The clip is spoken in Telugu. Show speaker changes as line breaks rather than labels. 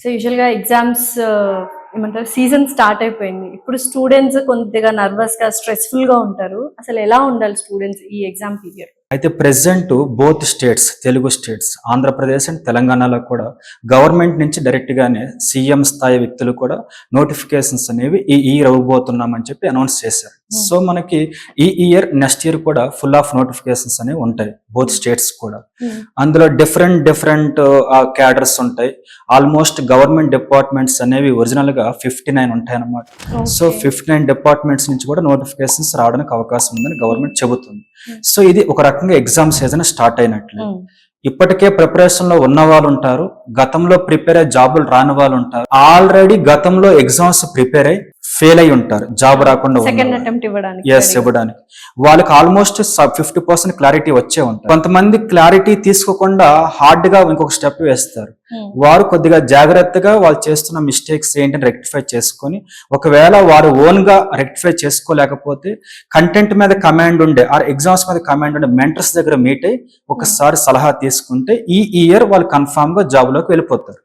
సో యూజువల్‌గా ఎగ్జామ్స్ ఏమంటారు సీజన్ స్టార్ట్ అయిపోయింది. ఇప్పుడు స్టూడెంట్స్ కొద్దిగా నర్వస్‌గా, స్ట్రెస్‌ఫుల్‌గా ఉంటారు. అసలు ఎలా ఉండాలి స్టూడెంట్స్ ఈ ఎగ్జామ్ పీరియడ్?
అయితే present both states, Telugu states, Andhra Pradesh and తెలంగాణలో కూడా గవర్నమెంట్ నుంచి డైరెక్ట్ గానే సీఎం స్థాయి వ్యక్తులు కూడా నోటిఫికేషన్స్ అనేవి ఈ ఇయర్ ఇవ్వబోతున్నామని చెప్పి అనౌన్స్ చేశారు. సో మనకి ఈ ఇయర్ నెక్స్ట్ ఇయర్ కూడా ఫుల్ ఆఫ్ నోటిఫికేషన్స్ అనేవి ఉంటాయి బోత్ స్టేట్స్ కూడా. అందులో డిఫరెంట్ క్యాడర్స్ ఉంటాయి. ఆల్మోస్ట్ గవర్నమెంట్ డిపార్ట్మెంట్స్ అనేవి ఒరిజినల్ గా 59 ఉంటాయి అన్నమాట. సో 59 డిపార్ట్మెంట్స్ నుంచి కూడా నోటిఫికేషన్స్ రావడానికి అవకాశం ఉందని గవర్నమెంట్ చెబుతుంది. సో ఇది ఒక రకంగా ఎగ్జామ్ సీజన్ స్టార్ట్ అయినట్లే. ఇప్పటికే ప్రిపరేషన్ లో ఉన్న వాళ్ళు ఉంటారు, గతంలో ప్రిపేర్ అయ్యి జాబులు రాని వాళ్ళు ఉంటారు, ఆల్రెడీ గతంలో ఎగ్జామ్స్ ప్రిపేర్ అయ్యి ఫెయిల్ అయి ఉంటారు జాబ్ రాకుండా ఇవ్వడానికి. వాళ్ళకి ఆల్మోస్ట్ 50% క్లారిటీ వచ్చే ఉంటారు. కొంతమంది క్లారిటీ తీసుకోకుండా హార్డ్ గా ఇంకొక స్టెప్ వేస్తారు. వారు కొద్దిగా జాగ్రత్తగా వాళ్ళు చేస్తున్న మిస్టేక్స్ ఏంటని రెక్టిఫై చేసుకొని, ఒకవేళ వారు ఓన్ గా రెక్టిఫై చేసుకోలేకపోతే కంటెంట్ మీద కమాండ్ ఉండే ఎగ్జామ్స్ మీద కమాండ్ ఉండే మెంటర్స్ దగ్గర మీట్ అయ్యి ఒకసారి సలహా తీసుకుంటే ఈ ఇయర్ వాళ్ళు కన్ఫామ్ గా జాబ్ లోకి వెళ్ళిపోతారు.